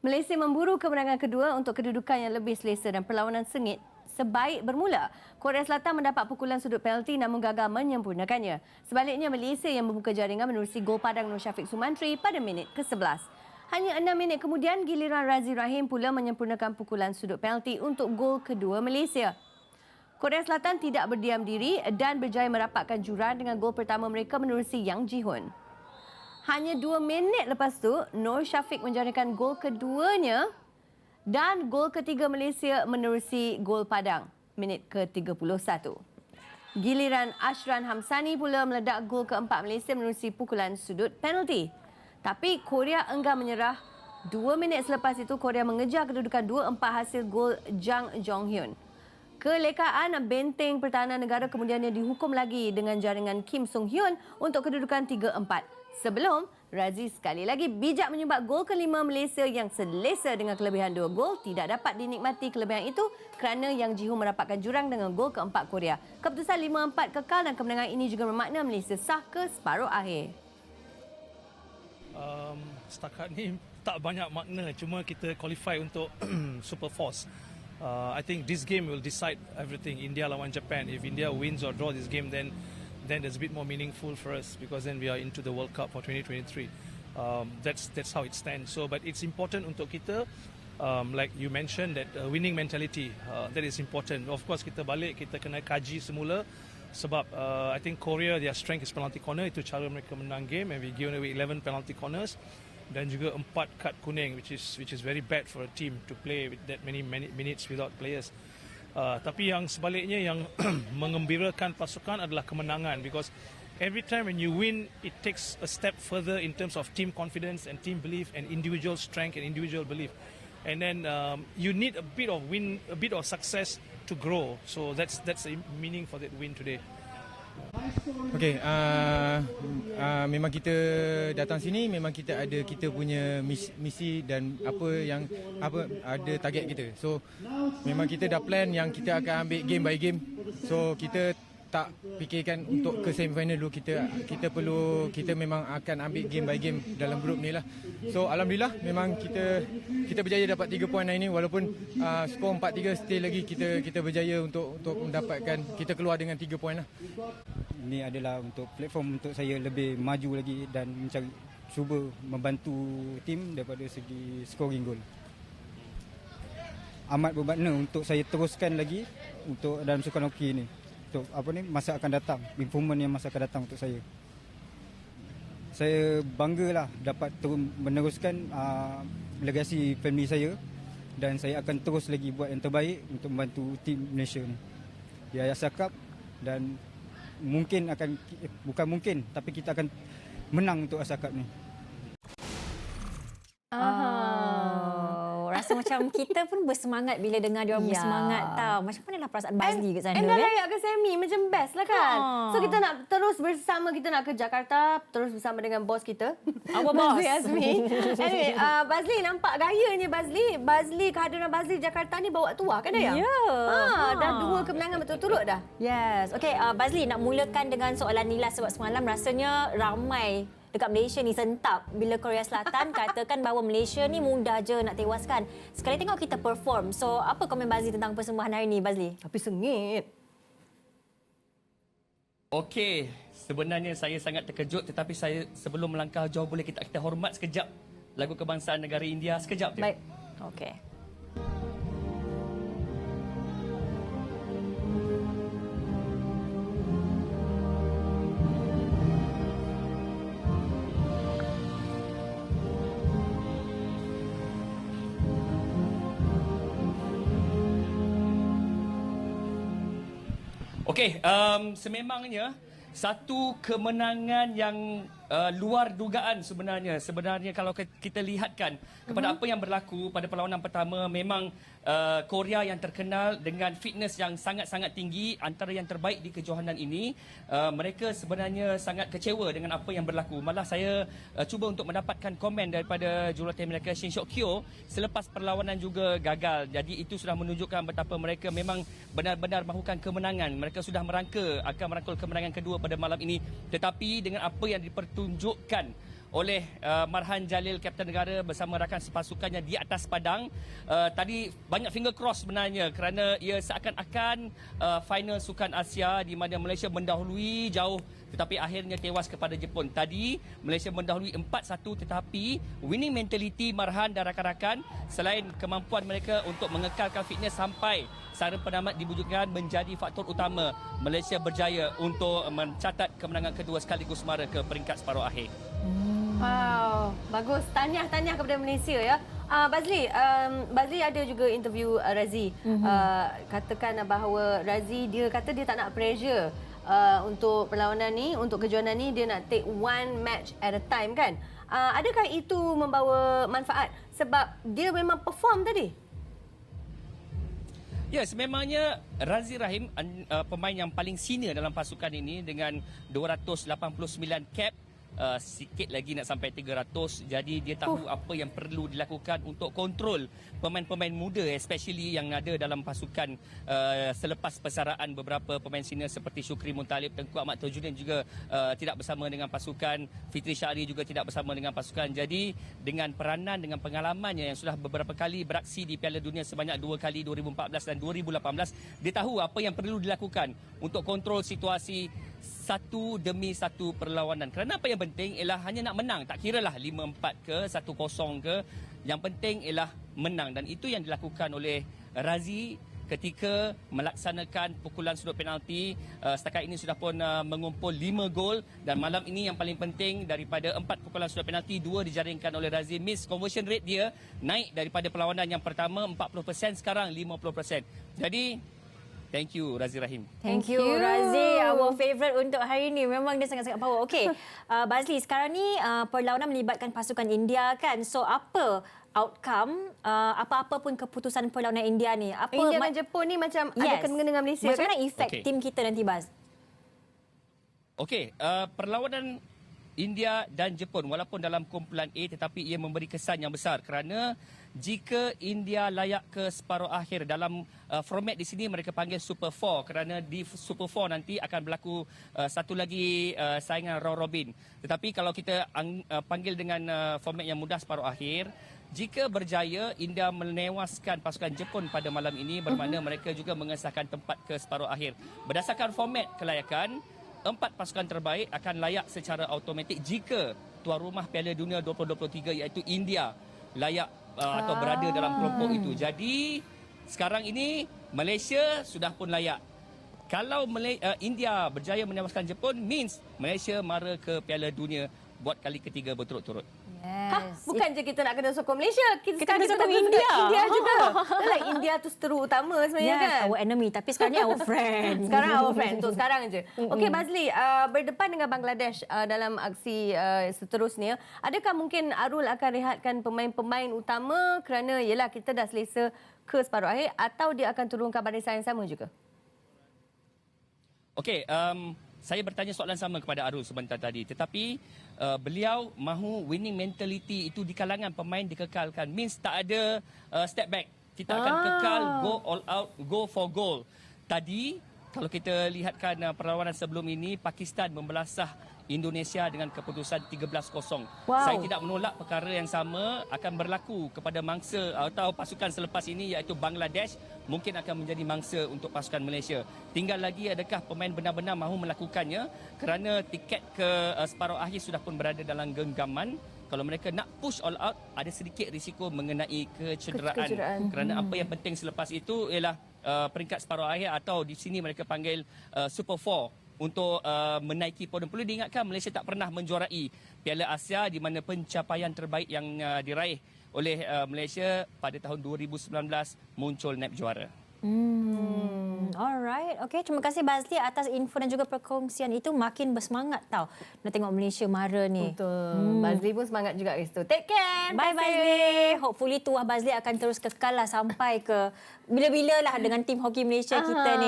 Malaysia memburu kemenangan kedua untuk kedudukan yang lebih selesa dan perlawanan sengit sebaik bermula. Korea Selatan mendapat pukulan sudut penalti namun gagal menyempurnakannya. Sebaliknya, Malaysia yang membuka jaringan menerusi gol padang Nur Syafiq Sumantri pada minit ke-11. Hanya 6 minit kemudian, giliran Razi Rahim pula menyempurnakan pukulan sudut penalti untuk gol kedua Malaysia. Korea Selatan tidak berdiam diri dan berjaya merapatkan jurang dengan gol pertama mereka menerusi Yang Ji-hoon. Hanya 2 minit lepas tu, Nur Syafiq menjadikan gol keduanya dan gol ketiga Malaysia menerusi gol padang minit ke-31. Giliran Ashran Hamsani pula meledak gol keempat Malaysia menerusi pukulan sudut penalti. Tapi Korea enggan menyerah. 2 minit selepas itu, Korea mengejar kedudukan 2-4 hasil gol Jang Jong-hyun. Kelekaan benteng pertahanan negara kemudiannya dihukum lagi dengan jaringan Kim Sung-hyun untuk kedudukan 3-4. Sebelum Razi sekali lagi bijak menyumbat gol kelima Malaysia yang selesa dengan kelebihan 2 gol. Tidak dapat dinikmati kelebihan itu kerana Yang Ji-hoon merapatkan jurang dengan gol keempat Korea. Keputusan 5-4 kekal dan kemenangan ini juga bermakna Malaysia sah ke separuh akhir. Setakat ni tak banyak makna, cuma kita qualify untuk Super Force. I think this game will decide everything. India lawan Japan. If India wins or draw this game, then there's a bit more meaningful for us because then we are into the World Cup for 2023. That's how it stands. So, but it's important untuk kita, like you mentioned, that winning mentality that is important. Of course, kita balik, kita kena kaji semula sebab I think Korea, their strength is penalty corner. Itu cara mereka menang game, and we given away 11 penalty corners dan juga 4 kad kuning, which is very bad for a team to play with that many minutes without players. Tapi yang sebaliknya yang mengembirakan pasukan adalah kemenangan, because every time when you win, it takes a step further in terms of team confidence and team belief and individual strength and individual belief. And then you need a bit of success to grow. So that's the meaning for that win today. Okey, memang kita datang sini, memang kita ada kita punya misi dan ada target kita. So memang kita dah plan yang kita akan ambil game by game. So kita tak fikirkan untuk ke semi final dulu. Kita memang akan ambil game by game dalam grup ni lah. So alhamdulillah memang kita berjaya dapat 3 poin hari ni, walaupun skor 4-3 still lagi kita berjaya untuk mendapatkan, kita keluar dengan 3 poin lah. Ini adalah untuk platform untuk saya lebih maju lagi dan cuba membantu tim daripada segi scoring gol. Amat bermakna untuk saya teruskan lagi untuk dalam sukan hoki ni. Untuk masa akan datang, improvement yang masa akan datang untuk saya. Saya banggalah dapat meneruskan legasi family saya, dan saya akan terus lagi buat yang terbaik untuk membantu tim Malaysia ni di Asia Cup, dan bukan mungkin tapi kita akan menang untuk Asia Cup ni. Rasa macam kita pun bersemangat bila dengar dia orang bersemangat tau. Macam mana lah perasaan Bazli kat sana? Dah layak ke semi, macam best lah kan. So kita nak terus bersama, kita nak ke Jakarta terus bersama dengan bos kita. Apa bos? Bazli Azmi. Anyway, Bazli nampak gayanya Bazli kehadiran Bazli Jakarta ni bawa tuah kan dah ya? Ya. Dah 2 kemenangan betul-turut dah. Yes. Okey, Bazli nak mulakan dengan soalan Nila, sebab semalam rasanya ramai dekat Malaysia ni sentap bila Korea Selatan katakan bahawa Malaysia ni mudah je nak tewaskan. Sekali tengok kita perform. So, apa komen Bazli tentang persembahan hari ni, Bazli? Tapi sengit. Okey, sebenarnya saya sangat terkejut, tetapi saya sebelum melangkah jauh, boleh kita hormat sekejap lagu kebangsaan negara India sekejap je. Baik. Okey. Okey, sememangnya satu kemenangan yang luar dugaan sebenarnya. Sebenarnya kalau kita lihatkan kepada apa yang berlaku pada perlawanan pertama, memang Korea yang terkenal dengan fitness yang sangat-sangat tinggi, antara yang terbaik di kejohanan ini. Mereka sebenarnya sangat kecewa dengan apa yang berlaku. Malah saya cuba untuk mendapatkan komen daripada jurulatih mereka, Shin Seok Kyo, selepas perlawanan juga gagal. Jadi itu sudah menunjukkan betapa mereka memang benar-benar mahukan kemenangan. Mereka sudah akan merangkul kemenangan kedua pada malam ini. Tetapi dengan apa yang dipertunjukkan oleh Marhan Jalil, Kapten Negara bersama rakan sepasukannya di atas padang. Tadi banyak finger cross sebenarnya kerana ia seakan-akan final Sukan Asia di mana Malaysia mendahului jauh tetapi akhirnya tewas kepada Jepun. Tadi Malaysia mendahului 4-1 tetapi winning mentality Marhan dan rakan-rakan selain kemampuan mereka untuk mengekalkan fitness sampai sara penamat dibujukan menjadi faktor utama Malaysia berjaya untuk mencatat kemenangan kedua sekaligus mara ke peringkat separuh akhir. Wow, bagus. Tahniah kepada Malaysia ya. Bazli ada juga interview Razi. Katakan bahawa Razi dia kata dia tak nak pressure untuk perlawanan ni, untuk kejohanan ni dia nak take one match at a time kan. Adakah itu membawa manfaat sebab dia memang perform tadi? Ya, sememangnya Razi Rahim pemain yang paling senior dalam pasukan ini dengan 289 cap. Sikit lagi nak sampai 300, jadi dia tahu apa yang perlu dilakukan untuk kontrol pemain-pemain muda especially yang ada dalam pasukan selepas persaraan beberapa pemain senior seperti Syukri Muntalib, Tengku Ahmad Tajuddin juga tidak bersama dengan pasukan, Fitri Syahri juga tidak bersama dengan pasukan. Jadi dengan peranan, dengan pengalamannya yang sudah beberapa kali beraksi di Piala Dunia sebanyak 2 kali 2014 dan 2018, dia tahu apa yang perlu dilakukan untuk kontrol situasi satu demi satu perlawanan. Kerana apa yang penting ialah hanya nak menang. Tak kiralah 5-4 ke 1-0 ke. Yang penting ialah menang. Dan itu yang dilakukan oleh Razi ketika melaksanakan pukulan sudut penalti. Setakat ini sudah pun mengumpul 5 gol. Dan malam ini yang paling penting daripada 4 pukulan sudut penalti, 2 dijaringkan oleh Razi. Miss conversion rate dia naik daripada perlawanan yang pertama 40%, sekarang 50%. Jadi thank you Razi Rahim. Thank you Razi, our favourite untuk hari ini. Memang dia sangat-sangat power. Okey, Bazli, sekarang ni perlawanan melibatkan pasukan India kan. So apa outcome, apa-apa pun keputusan perlawanan India ni? Apa India dan Jepun ni macam ada kena dengan Malaysia macam kan? mana efek tim kita nanti, Baz? Okey, perlawanan India dan Jepun walaupun dalam kumpulan A tetapi ia memberi kesan yang besar kerana jika India layak ke separuh akhir dalam format di sini mereka panggil Super 4 kerana di Super 4 nanti akan berlaku satu lagi saingan round robin. Tetapi kalau kita panggil dengan format yang mudah separuh akhir, jika berjaya India menewaskan pasukan Jepun pada malam ini bermakna mereka juga mengesahkan tempat ke separuh akhir. Berdasarkan format kelayakan, 4 pasukan terbaik akan layak secara automatik jika tuan rumah Piala Dunia 2023 iaitu India layak atau berada dalam kelompok itu. Jadi sekarang ini Malaysia sudah pun layak. Kalau India berjaya menewaskan Jepun, means Malaysia mara ke Piala Dunia buat kali ketiga berturut-turut. Yes. Bukan je kita nak kena sokong Malaysia, kita kena sokong nak India. India juga. Like India tu seteru utama sebenarnya kan. Our enemy, tapi sekarang ni our friend. Sekarang our friend. Untuk sekarang je. Okey Bazli, berdepan dengan Bangladesh dalam aksi seterusnya, adakah mungkin Arul akan rehatkan pemain-pemain utama kerana yelah kita dah selesa ke separuh akhir, atau dia akan turunkan barisan yang sama juga? Okey, saya bertanya soalan sama kepada Arul sebentar tadi, tetapi beliau mahu winning mentality itu di kalangan pemain dikekalkan. Means tak ada step back. Kita akan kekal, go all out, go for goal. Tadi kalau kita lihatkan perlawanan sebelum ini, Pakistan membelasah Indonesia dengan keputusan 13-0. Saya tidak menolak perkara yang sama akan berlaku kepada mangsa atau pasukan selepas ini iaitu Bangladesh, mungkin akan menjadi mangsa untuk pasukan Malaysia. Tinggal lagi adakah pemain benar-benar mahu melakukannya kerana tiket ke separuh akhir sudah pun berada dalam genggaman. Kalau mereka nak push all out, ada sedikit risiko mengenai kecederaan. Kerana apa yang penting selepas itu ialah peringkat separuh akhir atau di sini mereka panggil Super 4 untuk menaiki podium. Perlu diingatkan Malaysia tak pernah menjuarai Piala Asia di mana pencapaian terbaik yang diraih oleh Malaysia pada tahun 2019 muncul naib juara. Alright. Okay, terima kasih Bazli atas info dan juga perkongsian itu. Makin bersemangat tau nak tengok Malaysia mara ni. Betul. Bazli pun semangat juga kat situ. Take care. Bye Bazli. Hopefully tuah Bazli akan terus kekal lah sampai ke bila-bila lah dengan tim hoki Malaysia kita ni.